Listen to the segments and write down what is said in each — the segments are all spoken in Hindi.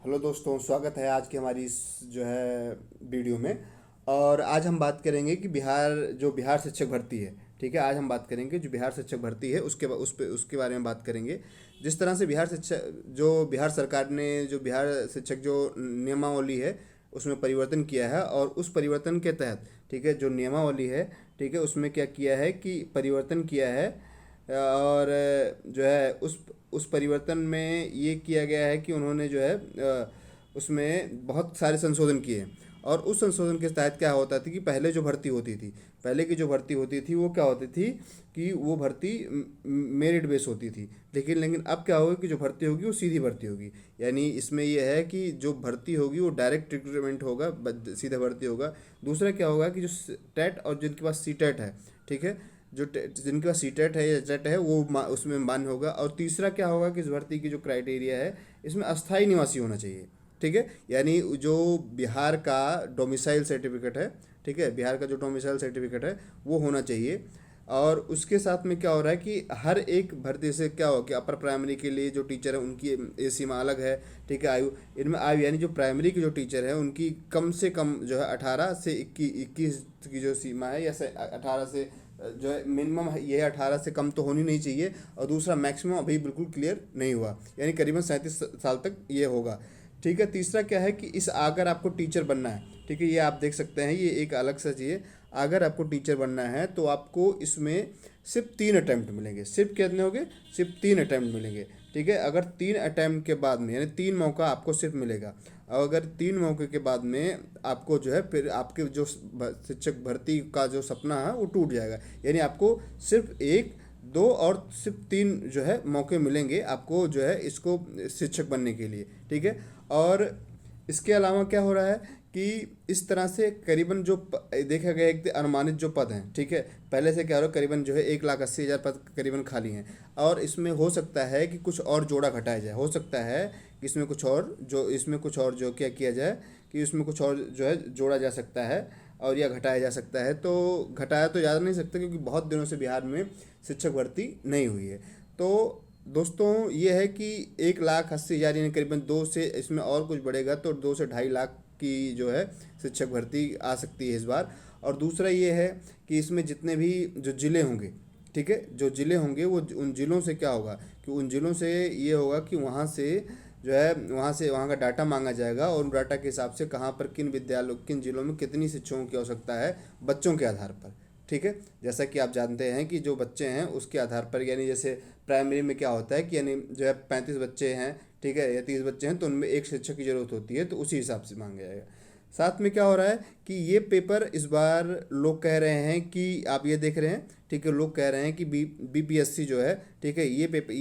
हेलो दोस्तों, स्वागत है आज की हमारी इस जो है वीडियो में। और आज हम बात करेंगे कि बिहार शिक्षक भर्ती है। ठीक है, आज हम बात करेंगे जो बिहार शिक्षक भर्ती है उसके बारे में बात करेंगे। जिस तरह से बिहार सरकार ने जो बिहार शिक्षक जो नियमावली है उसमें परिवर्तन किया है, और उस परिवर्तन के तहत ठीक है जो नियमावली है, ठीक है उसमें क्या किया है कि परिवर्तन किया है। और जो है उस परिवर्तन में ये किया गया है कि उन्होंने जो है उसमें बहुत सारे संशोधन किए। और उस संशोधन के तहत क्या होता था कि पहले की जो भर्ती होती थी वो क्या होती थी कि वो भर्ती मेरिट बेस होती थी। लेकिन लेकिन अब क्या होगा कि जो भर्ती होगी वो सीधी भर्ती होगी। यानी इसमें ये है कि जो भर्ती होगी वो डायरेक्ट रिक्रूटमेंट होगा, सीधा भर्ती होगा। दूसरा क्या होगा कि जो टेट और जिनके पास सी टेट है, ठीक है, जिनके पास सी टेट है या जेट है वो उसमें मान्य होगा। और तीसरा क्या होगा कि इस भर्ती की जो क्राइटेरिया है इसमें अस्थाई निवासी होना चाहिए। ठीक है, यानी जो बिहार का डोमिसाइल सर्टिफिकेट है, ठीक है, बिहार का जो डोमिसाइल सर्टिफिकेट है वो होना चाहिए। और उसके साथ में क्या हो रहा है कि हर एक भर्ती से क्या हो कि अपर प्राइमरी के लिए जो टीचर है उनकी ये सीमा अलग है। ठीक है, आयु इनमें आयु यानी जो प्राइमरी के जो टीचर है उनकी कम से कम जो है 18 से 21 की जो सीमा है, या 18 से जो है मिनिमम ये है, 18 से कम तो होनी नहीं चाहिए। और दूसरा मैक्सिमम अभी बिल्कुल क्लियर नहीं हुआ, यानी करीबन 37 साल तक ये होगा। ठीक है, तीसरा क्या है कि इस अगर आपको टीचर बनना है, ठीक है, ये आप देख सकते हैं, ये एक अलग सा चीज़ है। अगर आपको टीचर बनना है तो आपको इसमें सिर्फ 3 अटैम्प्ट मिलेंगे। सिर्फ कितने होंगे? सिर्फ 3 अटैम्प्ट मिलेंगे। ठीक है, अगर 3 अटैम्प्ट के बाद में यानी 3 मौका आपको सिर्फ मिलेगा। और अगर 3 मौके के बाद में आपको जो है फिर आपके जो शिक्षक भर्ती का जो सपना है वो टूट जाएगा। यानी आपको सिर्फ एक, दो और सिर्फ 3 जो है मौके मिलेंगे आपको जो है इसको शिक्षक बनने के लिए। ठीक है, और इसके अलावा क्या हो रहा है कि इस तरह से करीबन देखा गया एक अनुमानित जो पद हैं, ठीक है, पहले से क्या हो रहा है करीबन जो है 1,80,000 पद करीबन खाली हैं। और इसमें हो सकता है कि कुछ और जोड़ा घटाया जाए, हो सकता है कि इसमें कुछ और जो क्या किया जाए कि इसमें कुछ और जो है जोड़ा जा सकता है और या घटाया जा सकता है। तो घटाया तो ज़्यादा नहीं सकता क्योंकि बहुत दिनों से बिहार में शिक्षक भर्ती नहीं हुई है। तो दोस्तों ये है कि 1,80,000 यानी करीबन 2 से इसमें और कुछ बढ़ेगा तो 2 से 2.5 लाख की जो है शिक्षक भर्ती आ सकती है इस बार। और दूसरा ये है कि इसमें जितने भी जो ज़िले होंगे, ठीक है, जो ज़िले होंगे वो उन ज़िलों से क्या होगा कि उन ज़िलों से ये होगा कि वहाँ से जो है वहाँ का डाटा मांगा जाएगा, और उन डाटा के हिसाब से कहाँ पर किन ज़िलों में कितनी शिक्षकों की आवश्यकता है बच्चों के आधार पर। ठीक है, जैसा कि आप जानते हैं कि जो बच्चे हैं उसके आधार पर, यानी जैसे प्राइमरी में क्या होता है कि यानी जो है 35 बच्चे हैं, ठीक है, या 30 बच्चे हैं तो उनमें एक शिक्षक की ज़रूरत होती है, तो उसी हिसाब से मांगा जाएगा। साथ में क्या हो रहा है कि ये पेपर इस बार लोग कह रहे हैं कि आप ये देख रहे हैं, ठीक है, लोग कह रहे हैं कि बीपीएससी जो है, ठीक है, ये पेपर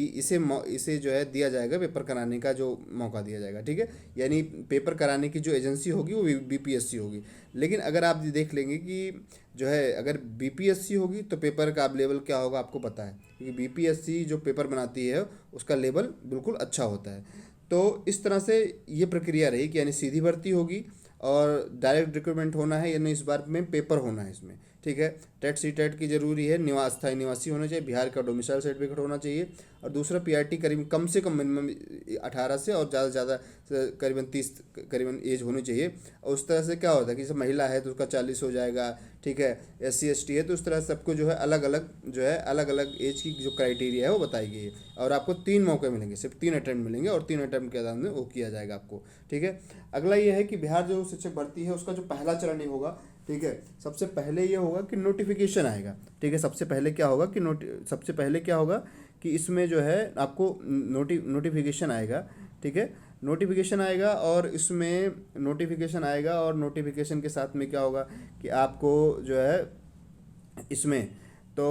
इसे जो है दिया जाएगा, पेपर कराने का जो मौका दिया जाएगा। ठीक है, यानी पेपर कराने की जो एजेंसी होगी वो बीपीएससी होगी। लेकिन अगर आप देख लेंगे कि जो है अगर बीपीएससी होगी तो पेपर का लेवल क्या होगा आपको पता है, क्योंकि बीपीएससी जो पेपर बनाती है उसका लेवल बिल्कुल अच्छा होता है। तो इस तरह से ये प्रक्रिया रही कि यानी सीधी भर्ती होगी और डायरेक्ट रिक्रूटमेंट होना है, यानी इस बार में पेपर होना है इसमें। ठीक है, टेट सी टेट की ज़रूरी है, स्थायी निवासी होना चाहिए, बिहार का डोमिसाइल सर्टिफिकेट होना चाहिए। और दूसरा पीआरटी करीब कम से कम मिनिमम 18 से और ज़्यादा से ज़्यादा करीबन 30 करीबन एज होनी चाहिए। और उस तरह से क्या होता है कि जैसे महिला है तो उसका 40 हो जाएगा। ठीक है, SC ST है तो उस तरह से सबको जो है अलग अलग एज की जो क्राइटेरिया है वो बताई गई है। और आपको 3 मौके मिलेंगे, सिर्फ 3 अटैम्प्ट मिलेंगे, और 3 अटैम्प्ट के आधार में वो किया जाएगा आपको। ठीक है, अगला ये है कि बिहार जो शिक्षक भर्ती है उसका जो पहला चरण ये होगा, ठीक है, सबसे पहले ये होगा कि नोटिफिकेशन आएगा। ठीक है, सबसे पहले क्या होगा कि इसमें जो है आपको नोटिफिकेशन आएगा। ठीक है, नोटिफिकेशन आएगा, और इसमें नोटिफिकेशन आएगा और नोटिफिकेशन के साथ में क्या होगा कि आपको जो है इसमें तो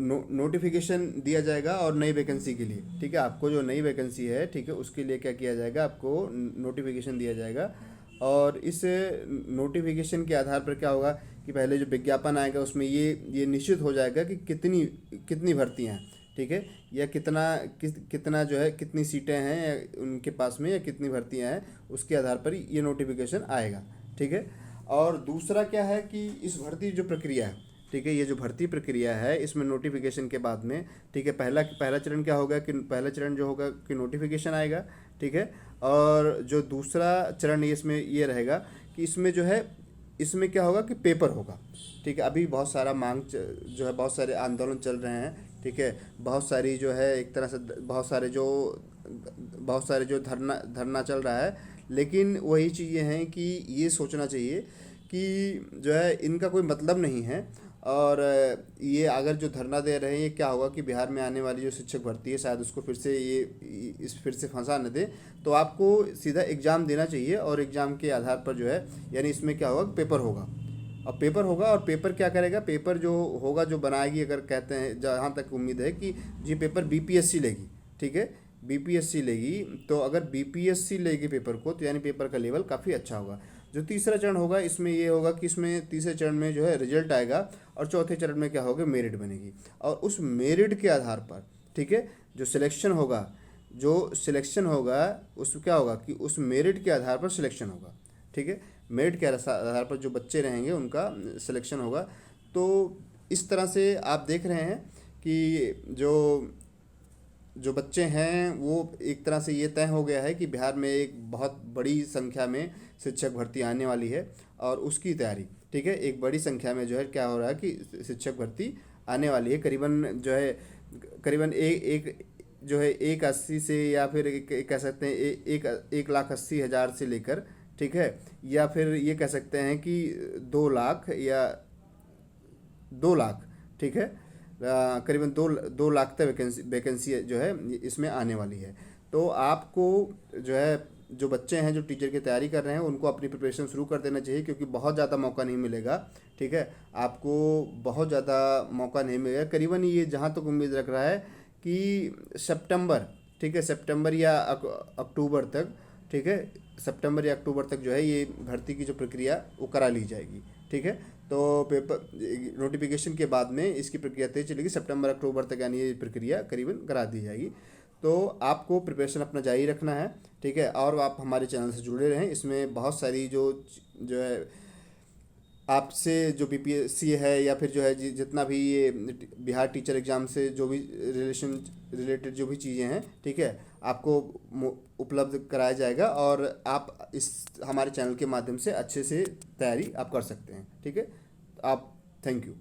नोटिफिकेशन दिया जाएगा और नई वैकेंसी के लिए। ठीक है, आपको जो नई वैकेंसी है, ठीक है, उसके लिए क्या किया जाएगा, आपको नोटिफिकेशन दिया जाएगा। और इस नोटिफिकेशन के आधार पर क्या होगा कि पहले जो विज्ञापन आएगा उसमें ये निश्चित हो जाएगा कि कितनी कितनी भर्तियाँ हैं। ठीक है, या कितना जो है कितनी सीटें हैं या उनके पास में, या कितनी भर्तियाँ हैं, उसके आधार पर ये नोटिफिकेशन आएगा। ठीक है, और दूसरा क्या है कि इस भर्ती जो प्रक्रिया है, ठीक है, ये जो भर्ती प्रक्रिया है इसमें नोटिफिकेशन के बाद में, ठीक है, पहला पहला चरण क्या होगा कि पहला चरण जो होगा कि नोटिफिकेशन आएगा। ठीक है, और जो दूसरा चरण ये इसमें ये रहेगा कि इसमें जो है, इसमें क्या होगा कि पेपर होगा। ठीक है, अभी बहुत सारा जो है बहुत सारे आंदोलन चल रहे हैं। ठीक है, बहुत सारी जो है एक तरह से बहुत सारे जो धरना धरना चल रहा है। लेकिन वही चीज़ें हैं कि ये सोचना चाहिए कि जो है इनका कोई मतलब नहीं है। और ये अगर जो धरना दे रहे हैं, ये क्या होगा कि बिहार में आने वाली जो शिक्षक भर्ती है शायद उसको फिर से फंसा न दे। तो आपको सीधा एग्ज़ाम देना चाहिए और एग्ज़ाम के आधार पर जो है, यानी इसमें क्या होगा, पेपर होगा। और पेपर होगा, और पेपर क्या करेगा, पेपर जो होगा जो बनाएगी, अगर कहते हैं जहाँ तक उम्मीद है कि ये पेपर बीपीएससी लेगी। ठीक है, बीपीएससी लेगी। तो अगर बीपीएससी लेगी पेपर को, तो यानी पेपर का लेवल काफ़ी अच्छा होगा। जो तीसरा चरण होगा इसमें ये होगा कि इसमें तीसरे चरण में जो है रिजल्ट आएगा, और चौथे चरण में क्या होगा, मेरिट बनेगी। और उस मेरिट के आधार पर, ठीक है, जो सिलेक्शन होगा उस क्या होगा कि उस मेरिट के आधार पर सिलेक्शन होगा। ठीक है, मेरिट के आधार पर जो बच्चे रहेंगे उनका सिलेक्शन होगा। तो इस तरह से आप देख रहे हैं कि जो जो बच्चे हैं वो एक तरह से ये तय हो गया है कि बिहार में एक बहुत बड़ी संख्या में शिक्षक भर्ती आने वाली है, और उसकी तैयारी, ठीक है, एक बड़ी संख्या में जो है क्या हो रहा है कि शिक्षक भर्ती आने वाली है। करीबन जो है करीबन एक जो है 180 से, या फिर कह सकते हैं 1,80,000 से लेकर, ठीक है, या फिर ये कह सकते हैं कि 2 लाख या 2 लाख, ठीक है, करीबन 2 लाख तक वैकेंसी जो है इसमें आने वाली है। तो आपको जो है, जो बच्चे हैं जो टीचर की तैयारी कर रहे हैं, उनको अपनी प्रिपरेशन शुरू कर देना चाहिए, क्योंकि बहुत ज़्यादा मौका नहीं मिलेगा। ठीक है, आपको बहुत ज़्यादा मौका नहीं मिलेगा। करीबन ये जहाँ तक उम्मीद रख रहा है कि सितंबर, ठीक है, सितंबर या अक्टूबर तक, ठीक है, सितंबर या अक्टूबर तक जो है ये भर्ती की जो प्रक्रिया वो करा ली जाएगी। ठीक है, तो पेपर नोटिफिकेशन के बाद में इसकी प्रक्रिया तेज चलेगी, सितंबर अक्टूबर तक, यानी ये प्रक्रिया करीबन करा दी जाएगी। तो आपको प्रिपरेशन अपना जारी रखना है। ठीक है, और आप हमारे चैनल से जुड़े रहें। इसमें बहुत सारी जो है आपसे जो बीपीएससी है, या फिर जो है जितना भी ये बिहार टीचर एग्ज़ाम से जो भी रिलेटेड जो भी चीज़ें हैं, ठीक है, आपको उपलब्ध कराया जाएगा, और आप इस हमारे चैनल के माध्यम से अच्छे से तैयारी आप कर सकते हैं। ठीक है, आप थैंक यू।